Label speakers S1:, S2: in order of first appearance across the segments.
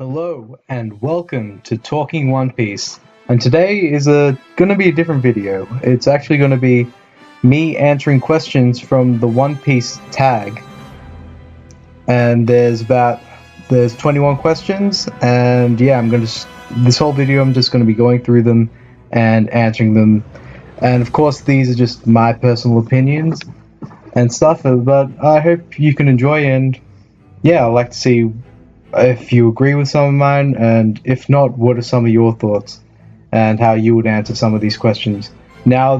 S1: Hello and welcome to Talking One Piece. And today is gonna be a different video. It's actually gonna be me answering questions from the One Piece tag. And there's 21 questions, and yeah, this whole video I'm just gonna be going through them and answering them. And of course these are just my personal opinions and stuff, but I hope you can enjoy, and yeah, I'd like to see if you agree with some of mine, and if not, what are some of your thoughts and how you would answer some of these questions. Now,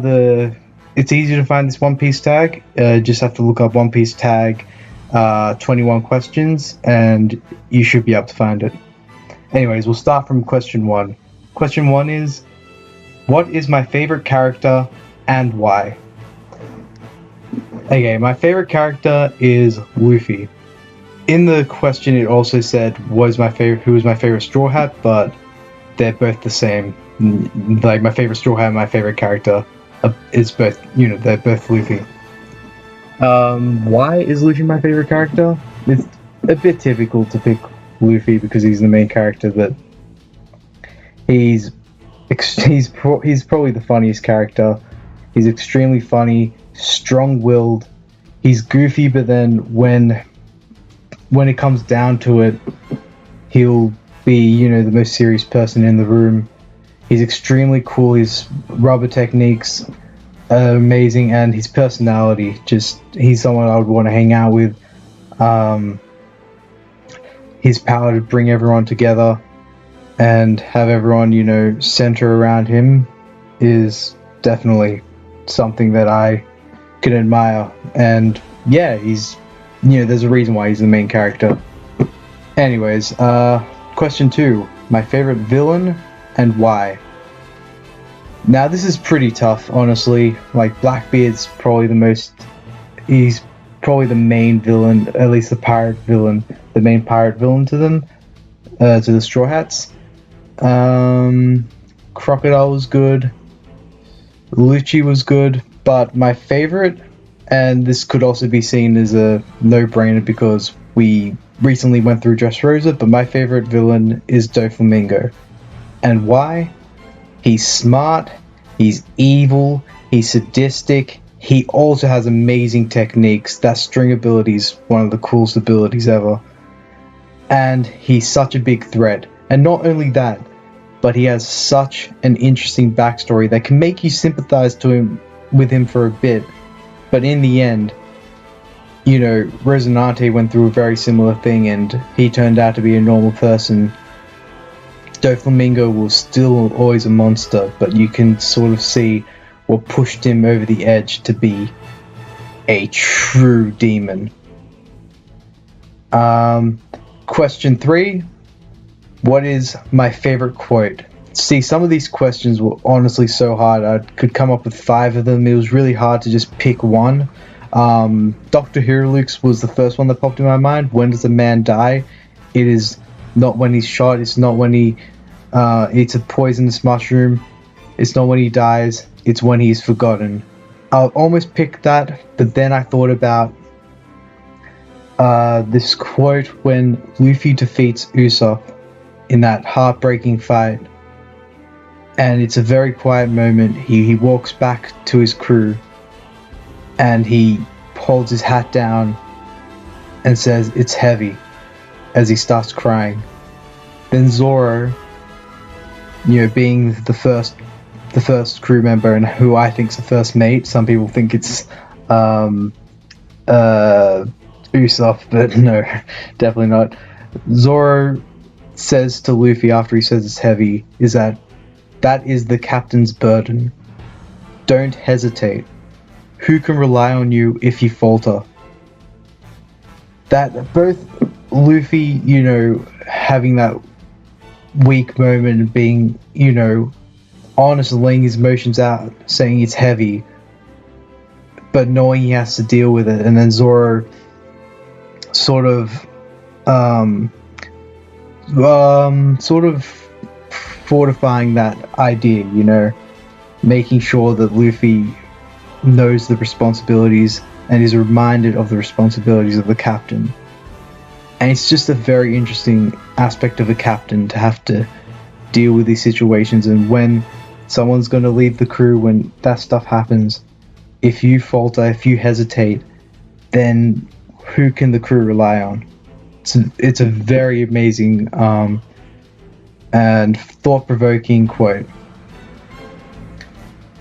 S1: it's easy to find this One Piece tag. Just have to look up One Piece tag 21 questions, and you should be able to find it. Anyways, we'll start from question 1. Question 1 is, what is my favorite character and why? Okay, my favorite character is Luffy. In the question, it also said who was my favorite Straw Hat, but they're both the same. Like, my favorite Straw Hat and my favorite character is both, they're both Luffy. Why is Luffy my favorite character? It's a bit typical to pick Luffy because he's the main character, but he's probably the funniest character. He's extremely funny, strong-willed. He's goofy, but then when it comes down to it, he'll be, the most serious person in the room. He's extremely cool. His rubber techniques are amazing, and his personality, he's someone I would want to hang out with. His power to bring everyone together and have everyone, center around him is definitely something that I can admire. And yeah, there's a reason why he's the main character. Anyways, question 2. My favorite villain and why? Now, this is pretty tough, honestly. Like, Blackbeard's he's probably the main villain, at least the main pirate villain to them, to the Straw Hats. Crocodile was good. Lucci was good, but my favorite, and this could also be seen as a no-brainer because we recently went through Dressrosa, but my favorite villain is Doflamingo. And why? He's smart, he's evil, he's sadistic, he also has amazing techniques. That string ability is one of the coolest abilities ever. And he's such a big threat. And not only that, but he has such an interesting backstory that can make you sympathize with him for a bit. But in the end, Rosinante went through a very similar thing, and he turned out to be a normal person. Doflamingo was still always a monster, but you can sort of see what pushed him over the edge to be a true demon. Question 3. What is my favorite quote? See, some of these questions were honestly so hard. I could come up with 5 of them. It was really hard to just pick one. Dr. Hiruluk's was the first one that popped in my mind. When does a man die? It is not when he's shot. It's not when he eats a poisonous mushroom. It's not when he dies. It's when he's forgotten. I almost picked that, but then I thought about this quote when Luffy defeats Usopp in that heartbreaking fight. And it's a very quiet moment. He walks back to his crew and he holds his hat down and says, "It's heavy," as he starts crying. Then Zoro, being the first crew member, and who I think is the first mate. Some people think it's Usopp, but no, definitely not. Zoro says to Luffy after he says it's heavy, is that is the captain's burden. Don't hesitate. Who can rely on you if you falter? That both Luffy, having that weak moment and being, honest and laying his emotions out, saying it's heavy, but knowing he has to deal with it, and then Zoro sort of fortifying that idea, making sure that Luffy knows the responsibilities and is reminded of the responsibilities of the captain. And it's just a very interesting aspect of a captain to have to deal with these situations, and when someone's going to leave the crew, when that stuff happens, if you falter, if you hesitate, then who can the crew rely on? It's a very amazing and thought-provoking quote.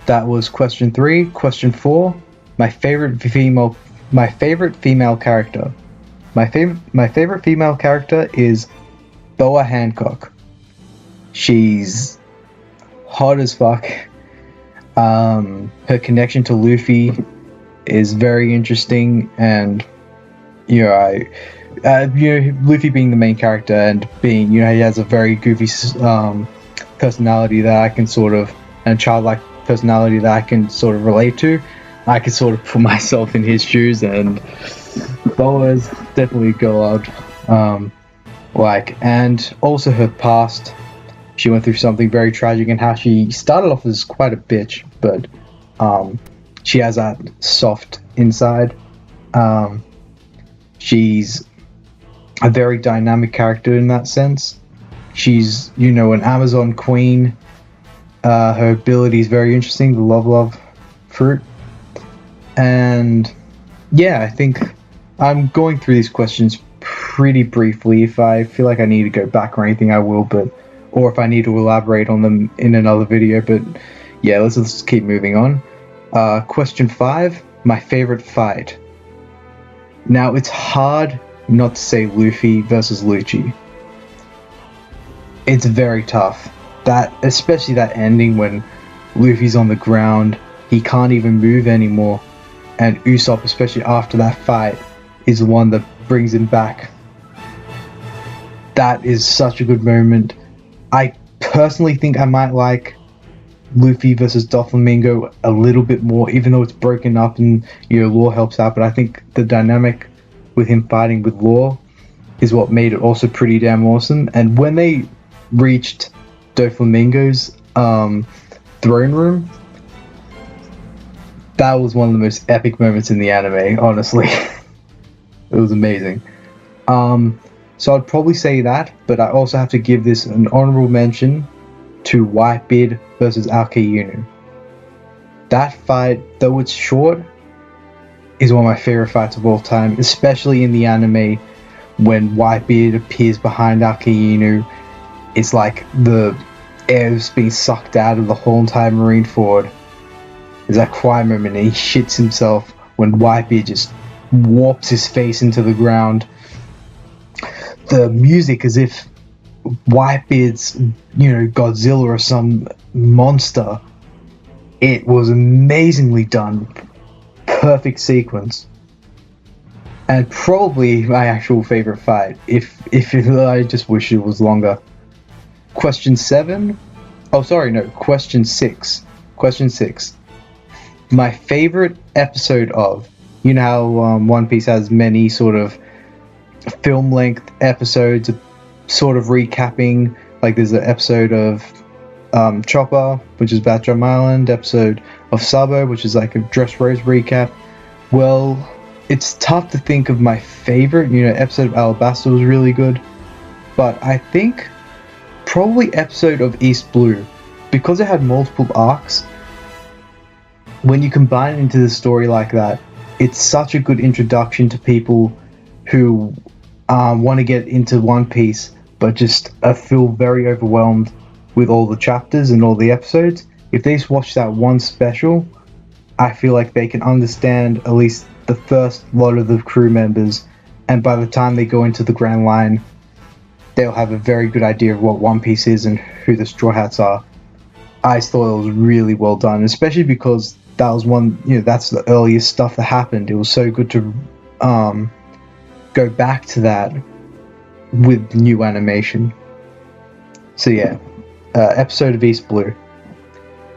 S1: That was question 3. Question 4, my favorite female character. My favorite female character is Boa Hancock. She's hot as fuck. Her connection to Luffy is very interesting, and Luffy being the main character and being, he has a very goofy personality that I can sort of, and childlike personality that I can sort of relate to. I can sort of put myself in his shoes, and Boa's definitely a girl I'd and also her past. She went through something very tragic, and how she started off as quite a bitch, but she has that soft inside. She's a very dynamic character in that sense. She's, an Amazon queen. Her ability is very interesting, the love fruit. And yeah, I think I'm going through these questions pretty briefly. If I feel like I need to go back or anything, I will, or if I need to elaborate on them in another video. But yeah, let's keep moving on. Question 5, my favorite fight. Now, it's hard not to say Luffy versus Lucci. It's very tough. Especially that ending when Luffy's on the ground, he can't even move anymore, and Usopp, especially after that fight, is the one that brings him back. That is such a good moment. I personally think I might like Luffy versus Doflamingo a little bit more, even though it's broken up and Law helps out, but I think the dynamic with him fighting with Law is what made it also pretty damn awesome. And when they reached Doflamingo's throne room, that was one of the most epic moments in the anime, honestly. It was amazing. So I'd probably say that, but I also have to give this an honorable mention to Whitebeard versus Alkayunu. That fight, though it's short, is one of my favorite fights of all time, especially in the anime when Whitebeard appears behind Alkayunu. It's like the air is being sucked out of the whole entire Marineford. There's that quiet moment and he shits himself when Whitebeard just warps his face into the ground. The music, as if Whitebeard's, Godzilla or some monster. It was amazingly done. Perfect sequence. And probably my actual favorite fight. I just wish it was longer. Question 6. Question 6. My favorite episode of, how One Piece has many sort of film length episodes sort of recapping, like there's an episode of Chopper, which is about Drum Island, episode of Sabo, which is like a Dressrosa recap. Well, it's tough to think of my favorite. Episode of Alabasta was really good, but I think probably episode of East Blue, because it had multiple arcs. When you combine it into the story like that, it's such a good introduction to people who want to get into One Piece, but just feel very overwhelmed with all the chapters and all the episodes. If they just watch that one special, I feel like they can understand at least the first lot of the crew members, and by the time they go into the Grand Line, they'll have a very good idea of what One Piece is and who the Straw Hats are. I thought it was really well done, especially because that was that's the earliest stuff that happened. It was so good to go back to that with new animation. So yeah, episode of East Blue.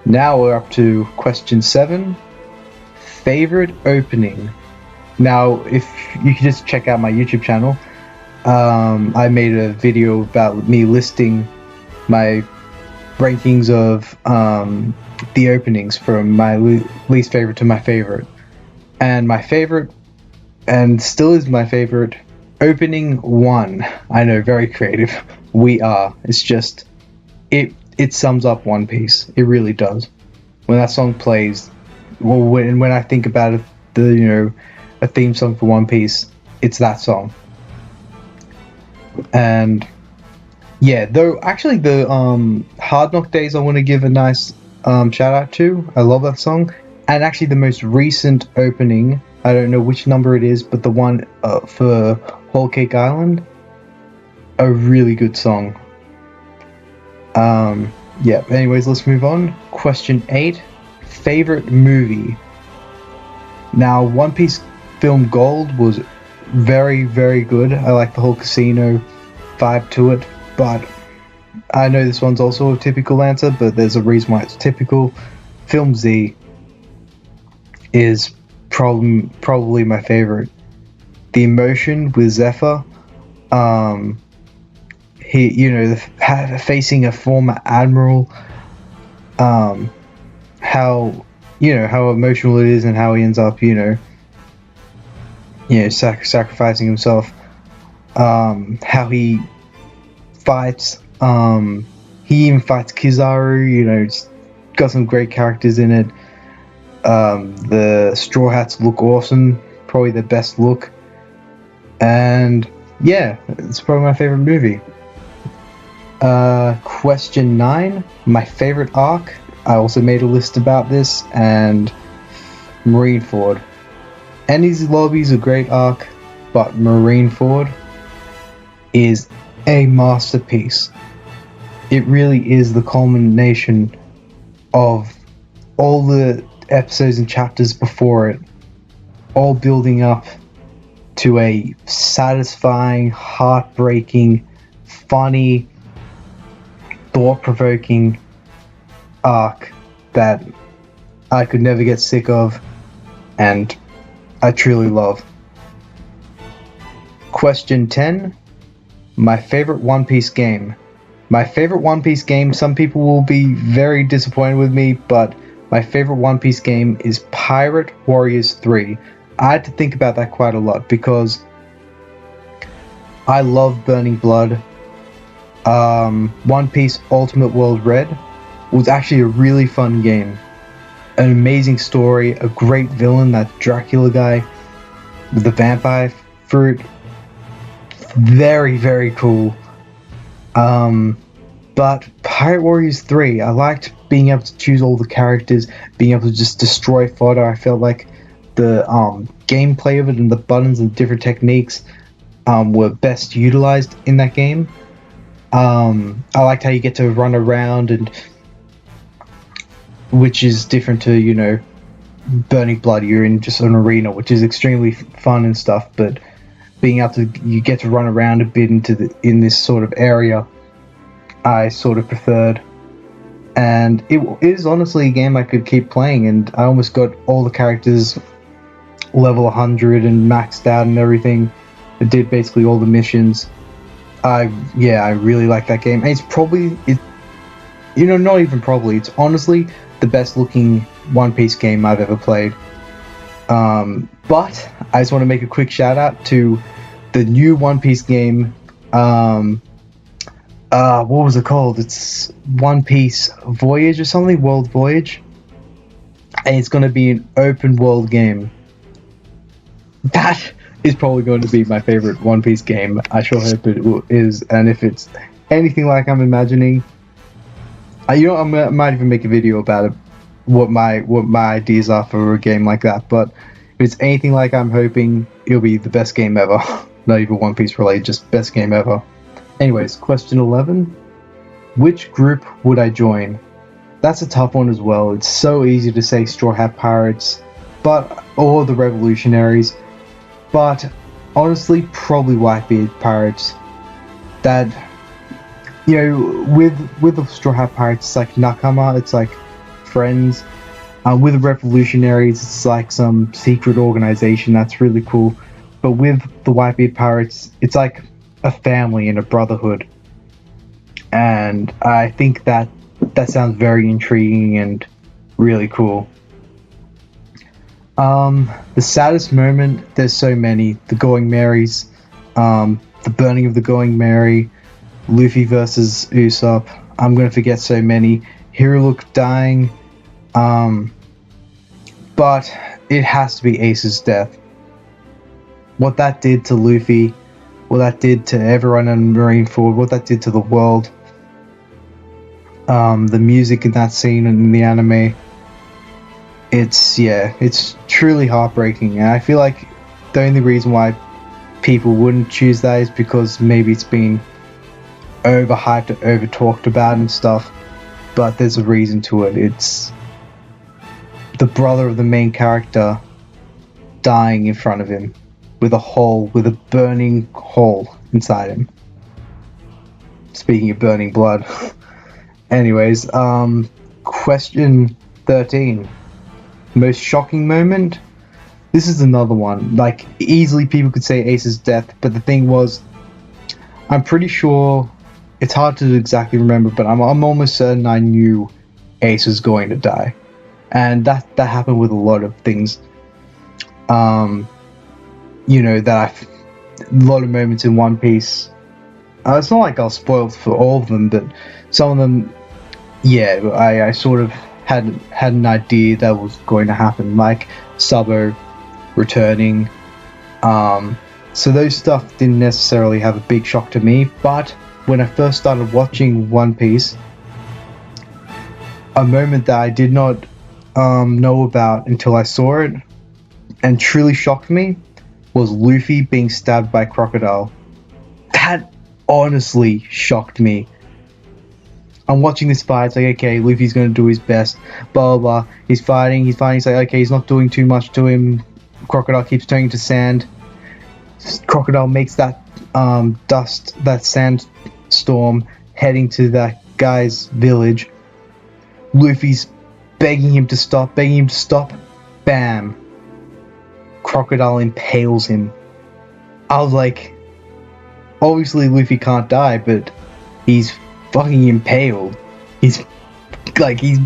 S1: Now we're up to question 7, favorite opening. Now, if you could just check out my YouTube channel, I made a video about me listing my rankings of the openings from my least favorite to my favorite. And my favorite, and still is my favorite Opening 1. I know, very creative. We Are. It's just, it sums up One Piece. It really does. When that song plays, well, when I think about it, a theme song for One Piece, it's that song. And yeah, though actually the Hard Knock Days I want to give a nice shout out to. I love that song. And actually the most recent opening, I don't know which number it is, but the one for Whole Cake Island, a really good song. Yeah, anyways, let's move on. Question 8, favorite movie. Now, One Piece film Gold was very, very good. I like the whole casino vibe to it, but I know this one's also a typical answer, but there's a reason why it's typical. Film Z is probably my favorite. The emotion with Zephyr, he, facing a former admiral, how emotional it is, and how he ends up, sacrificing himself. How he fights. He even fights Kizaru. It's got some great characters in it. The Straw Hats look awesome, probably the best look, and yeah, it's probably my favorite movie. Question 9, my favorite arc. I also made a list about this, and Marineford. Enies Lobby is a great arc, but Marineford is a masterpiece. It really is the culmination of all the episodes and chapters before it, all building up to a satisfying, heartbreaking, funny, thought-provoking arc that I could never get sick of, and I truly love. Question 10, my favorite One Piece game. My favorite One Piece game, some people will be very disappointed with me, but my favorite One Piece game is Pirate Warriors 3. I had to think about that quite a lot because I love Burning Blood. One Piece Ultimate World Red was actually a really fun game. An amazing story, a great villain, that Dracula guy with the vampire fruit. Very, very cool. But Pirate Warriors 3, I liked being able to choose all the characters, being able to just destroy fodder. I felt like the gameplay of it and the buttons and different techniques were best utilized in that game. I liked how you get to run around, and which is different to, Burning Blood. You're in just an arena, which is extremely fun and stuff, but being able to, you get to run around a bit in this sort of area, I sort of preferred. And it is honestly a game I could keep playing, and I almost got all the characters level 100 and maxed out and everything. I did basically all the missions. I really like that game. And it's probably, not even probably, it's honestly the best looking One Piece game I've ever played. But I just want to make a quick shout out to the new One Piece game. What was it called? It's One Piece Voyage or something, World Voyage. And it's going to be an open world game. That is probably going to be my favorite One Piece game. I sure hope it is. And if it's anything like I'm imagining, I might even make a video about it, what my ideas are for a game like that. But if it's anything like I'm hoping, it'll be the best game ever. Not even One Piece related, just best game ever. Anyways, question 11. Which group would I join? That's a tough one as well. It's so easy to say Straw Hat Pirates, or the Revolutionaries. But honestly, probably Whitebeard Pirates. That, with the Straw Hat Pirates, it's like Nakama, it's like friends. With the Revolutionaries, it's like some secret organization that's really cool. But with the Whitebeard Pirates, it's like a family and a brotherhood. And I think that sounds very intriguing and really cool. The saddest moment, there's so many. The Going Marys, the burning of the Going Merry, Luffy versus Usopp. I'm gonna forget so many. Hiruluk dying, but it has to be Ace's death. What that did to Luffy, what that did to everyone on Marineford, what that did to the world. The music in that scene and in the anime, it's truly heartbreaking, and I feel like the only reason why people wouldn't choose that is because maybe it's been overhyped or over talked about and stuff, but there's a reason to it. It's the brother of the main character dying in front of him with a burning hole inside him. Speaking of burning blood. Anyways, question 13. Most shocking moment? This is another one. Like, easily people could say Ace's death, but the thing was, I'm pretty sure, it's hard to exactly remember, but I'm almost certain I knew Ace was going to die. And that happened with a lot of things. A lot of moments in One Piece. It's not like I was spoiled for all of them, but some of them, I sort of had an idea that was going to happen, like Sabo returning. So those stuff didn't necessarily have a big shock to me, but when I first started watching One Piece, a moment that I did not know about until I saw it and truly shocked me was Luffy being stabbed by Crocodile. That honestly shocked me. I'm watching this fight, it's like, okay, Luffy's gonna do his best, blah blah blah. He's fighting, it's like, okay, he's not doing too much to him. Crocodile keeps turning to sand. Crocodile makes that that sandstorm heading to that guy's village. Luffy's begging him to stop. Bam! Crocodile impales him. I was like, obviously Luffy can't die, but he's fucking impaled. He's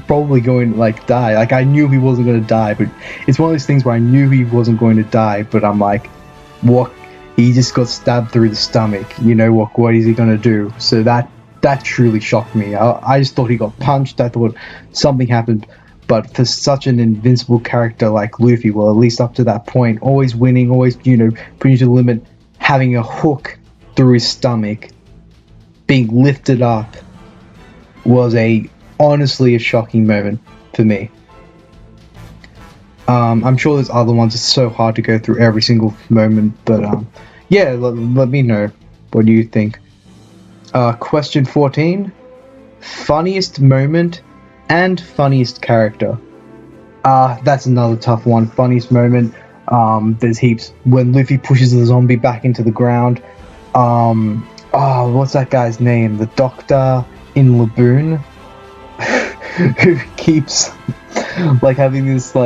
S1: probably going to die. Like, I knew he wasn't going to die, but it's one of those things where I knew he wasn't going to die, but I'm like, what? He just got stabbed through the stomach. You know, what is he going to do? So that truly shocked me. I just thought he got punched. I thought something happened. But for such an invincible character like Luffy, well, at least up to that point, always winning, always, pushing to the limit, having a hook through his stomach, being lifted up, was honestly a shocking moment for me. I'm sure there's other ones. It's so hard to go through every single moment, but let me know what do you think. Question 14: funniest moment and funniest character. That's another tough one. Funniest moment, there's heaps. When Luffy pushes the zombie back into the ground. What's that guy's name? The doctor in Laboon, who keeps having this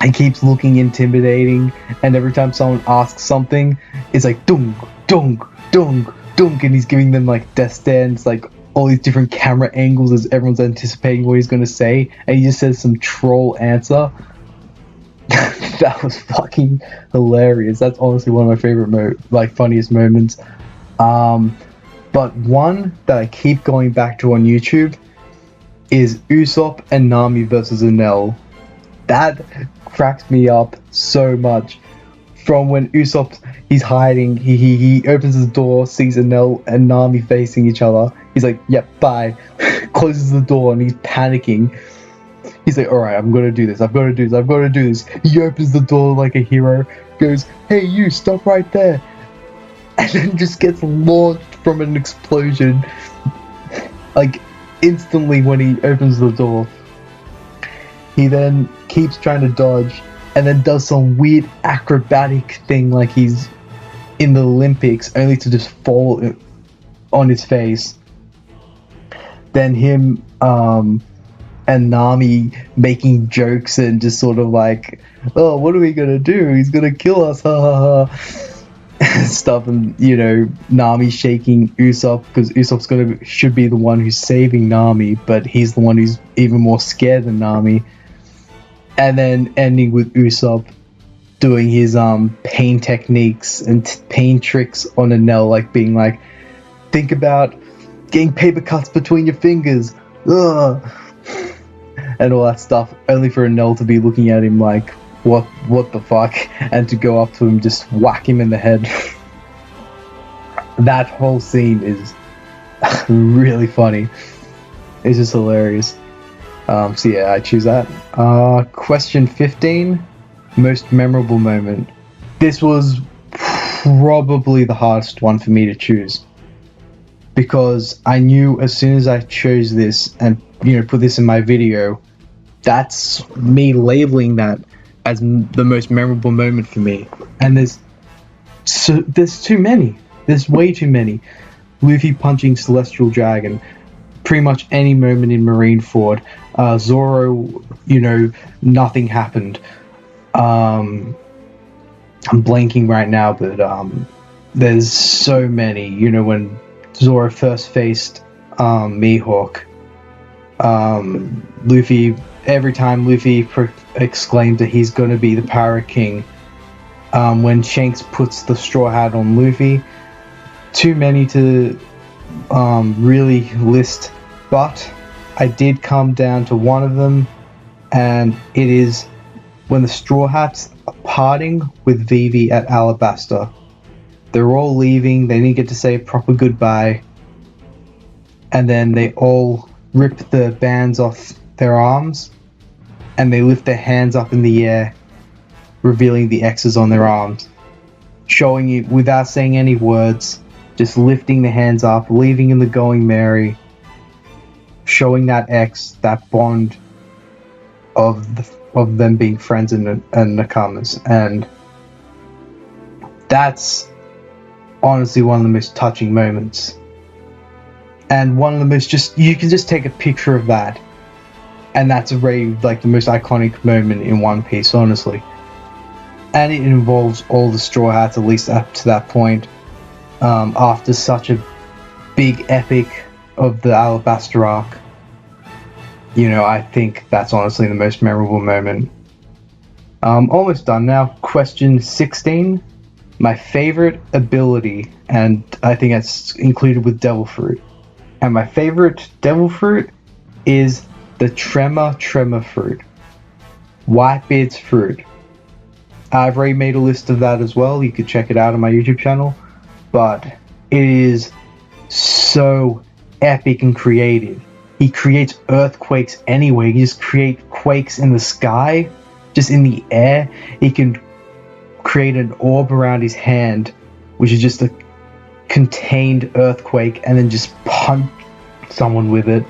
S1: he keeps looking intimidating, and every time someone asks something, it's like dunk, dunk, dunk, dunk, and he's giving them death stands, all these different camera angles as everyone's anticipating what he's going to say, and he just says some troll answer. That was fucking hilarious. That's honestly one of my favorite funniest moments. But one that I keep going back to on YouTube is Usopp and Nami versus Enel. That cracks me up so much. From when Usopp, he's hiding, he opens his door, sees Enel and Nami facing each other. He's like, yep, bye. Closes the door and he's panicking. He's like, alright, I'm gonna do this. He opens the door like a hero, goes, hey you, stop right there. And then just gets launched from an explosion. Instantly when he opens the door. He then keeps trying to dodge, and then does some weird acrobatic thing like he's in the Olympics, only to just fall on his face. Then him and Nami making jokes and just sort of oh, what are we gonna do? He's gonna kill us, ha ha ha. Stuff, and Nami shaking Usopp because Usopp should be the one who's saving Nami, but he's the one who's even more scared than Nami. And then ending with Usopp doing his pain techniques and pain tricks on Enel, like being like, think about getting paper cuts between your fingers, ugh, and all that stuff, only for Enel to be looking at him like, what the fuck, and to go up to him, just whack him in the head. That whole scene is really funny. It's just hilarious. So yeah, I choose that. Question 15, most memorable moment. This was probably the hardest one for me to choose, because I knew as soon as I chose this and put this in my video, that's me labeling that as the most memorable moment for me. And there's too many. There's way too many. Luffy punching Celestial Dragon, pretty much any moment in Marineford. Zoro, nothing happened. I'm blanking right now, but there's so many. When Zoro first faced Mihawk, Luffy, every time Luffy exclaimed that he's going to be the Pirate King, when Shanks puts the straw hat on Luffy, too many to really list, but I did come down to one of them, and it is when the Straw Hats are parting with Vivi at Alabasta. They're all leaving, they didn't get to say a proper goodbye, and then they all rip the bands off their arms, and they lift their hands up in the air, revealing the X's on their arms, showing you, without saying any words, just lifting the hands up, leaving in the Going Merry, showing that X, that bond of them being friends and nakamas. And that's honestly one of the most touching moments. And one of the most, you can just take a picture of that, and that's already like the most iconic moment in One Piece, honestly. And it involves all the Straw Hats, at least up to that point. After such a big epic of the Alabasta arc, I think that's honestly the most memorable moment. Almost done now. Question 16, my favorite ability, and I think that's included with Devil Fruit. And my favorite Devil Fruit is the Tremor Fruit, Whitebeard's fruit. I've already made a list of that as well. You could check it out on my YouTube channel. But it is so epic and creative. He creates earthquakes anyway. He just creates quakes in the sky, just in the air. He can create an orb around his hand, which is just a contained earthquake, and then just punch someone with it.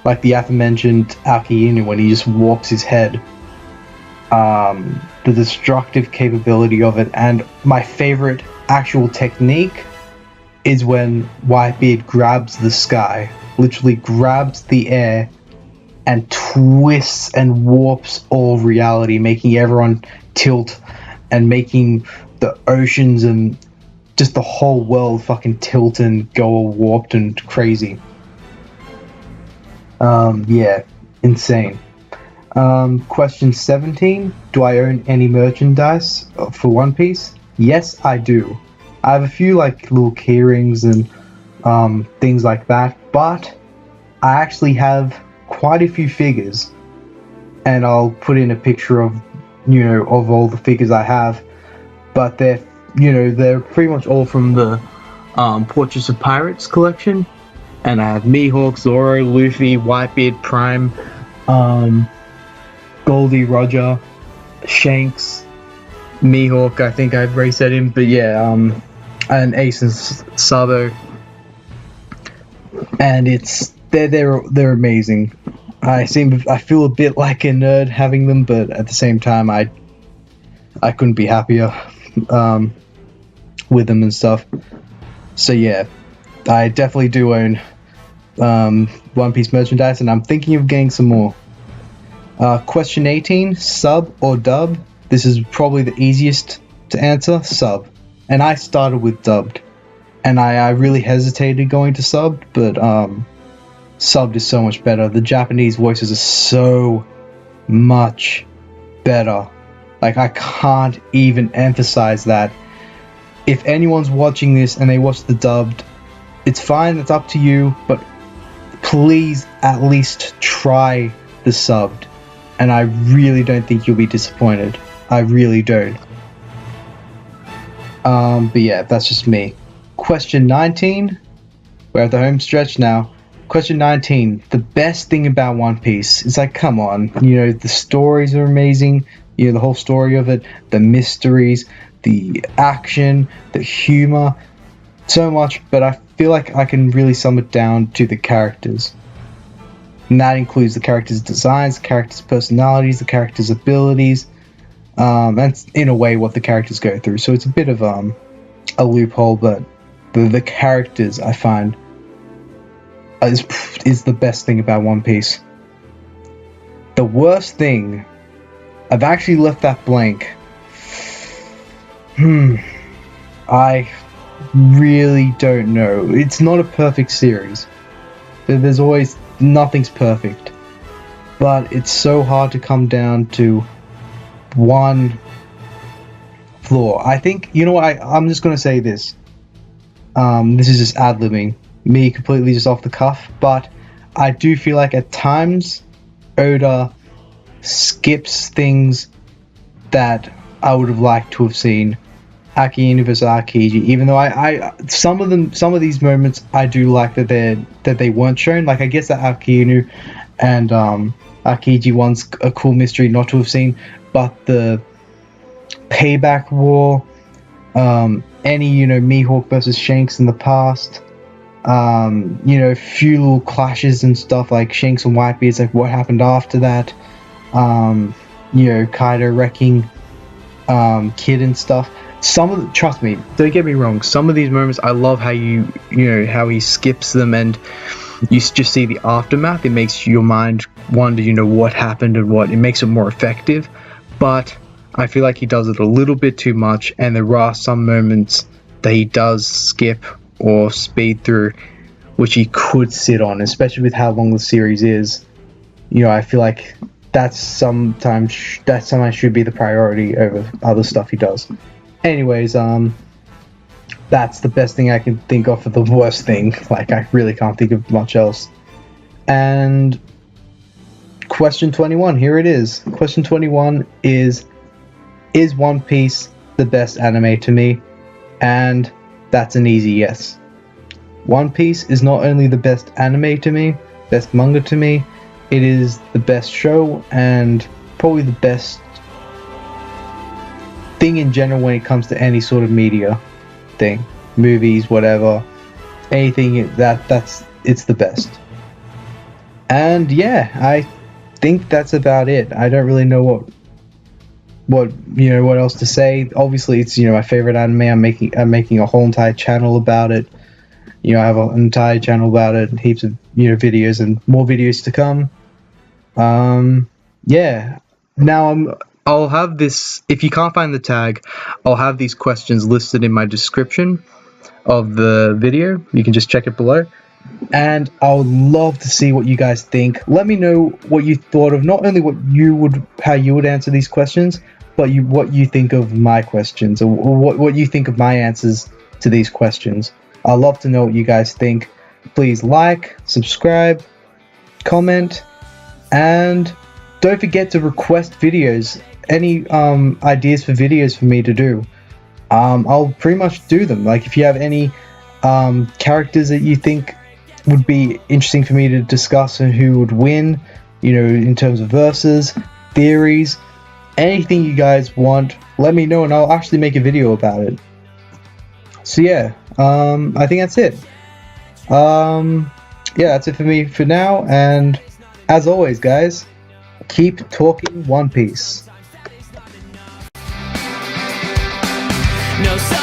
S1: Like the aforementioned Aokiji when he just warps his head. The destructive capability of it, and my favorite actual technique is when Whitebeard grabs the sky, literally grabs the air and twists and warps all reality, making everyone tilt and making the oceans and just the whole world fucking tilt and go all warped and crazy. Yeah, insane. Question 17, do I own any merchandise for One Piece? Yes, I do. I have a few little keyrings and things like that, but I actually have quite a few figures, and I'll put in a picture of of all the figures I have, but they're pretty much all from the Portraits of Pirates collection, and I have Mihawk, Zoro, Luffy, Whitebeard, Prime, Goldie, Roger, Shanks, Mihawk, I think I've already said him, but yeah, and Ace and Sabo, and they're amazing. I feel a bit like a nerd having them, but at the same time, I couldn't be happier with them and stuff. So yeah, I definitely do own One Piece merchandise, and I'm thinking of getting some more. Question 18, sub or dub? This is probably the easiest to answer, sub. And I started with dubbed. And I really hesitated going to subbed, but subbed is so much better. The Japanese voices are so much better. Like, I can't even emphasize that. If anyone's watching this and they watch the dubbed, it's fine, it's up to you, but please at least try the subbed. And I really don't think you'll be disappointed. I really don't. But yeah, that's just me. Question 19. We're at the home stretch now. Question 19. The best thing about One Piece. It's like, come on. You know, the stories are amazing. You know, the whole story of it. The mysteries. The action. The humor. So much. But I feel like I can really sum it down to the characters. And that includes the characters' designs, the characters' personalities, the characters' abilities. And in a way what the characters go through. So it's a bit of a loophole, but the characters, I find, is the best thing about One Piece. The worst thing, I've actually left that blank. I really don't know. It's not a perfect series. There's always, nothing's perfect. But it's so hard to come down to one flaw. I think, you know what, I'm just going to say this. This is just ad-libbing. Me completely just off the cuff. But I do feel like at times Oda skips things that I would have liked to have seen. Aki versus Aokiji, even though I some of these moments I do like that they weren't shown. Like, I guess that Aki and Aokiji one's a cool mystery not to have seen, but the payback war, any Mihawk versus Shanks in the past, few little clashes and stuff like Shanks and Whitebeard's, like what happened after that, Kaido wrecking Kid and stuff. Trust me, don't get me wrong, some of these moments I love how how he skips them and you just see the aftermath. It makes your mind wonder, what happened and what, it makes it more effective. But I feel like he does it a little bit too much, and there are some moments that he does skip or speed through, which he could sit on, especially with how long the series is. I feel like that sometimes should be the priority over other stuff he does. Anyways, that's the best thing I can think of for the worst thing. Like, I really can't think of much else. And question 21, here it is. Question 21 is One Piece the best anime to me? And that's an easy yes. One Piece is not only the best anime to me, best manga to me, it is the best show and probably the best thing in general when it comes to any sort of media thing, movies, whatever, anything it's the best. And yeah, I think that's about it. I don't really know what else to say. Obviously, it's my favorite anime. I'm making a whole entire channel about it. I have an entire channel about it, heaps of videos and more videos to come. Yeah. Now I'll have this, if you can't find the tag, I'll have these questions listed in my description of the video. You can just check it below. And I would love to see what you guys think. Let me know what you thought of, not only how you would answer these questions, but what you think of my questions, or what you think of my answers to these questions. I'd love to know what you guys think. Please like, subscribe, comment, and don't forget to request videos. Any ideas for videos for me to do, I'll pretty much do them. Like, if you have any characters that you think would be interesting for me to discuss and who would win, in terms of verses, theories, anything you guys want, let me know and I'll actually make a video about it. So yeah, I think that's it. Yeah, that's it for me for now, and as always, guys, keep talking One Piece.
S2: No.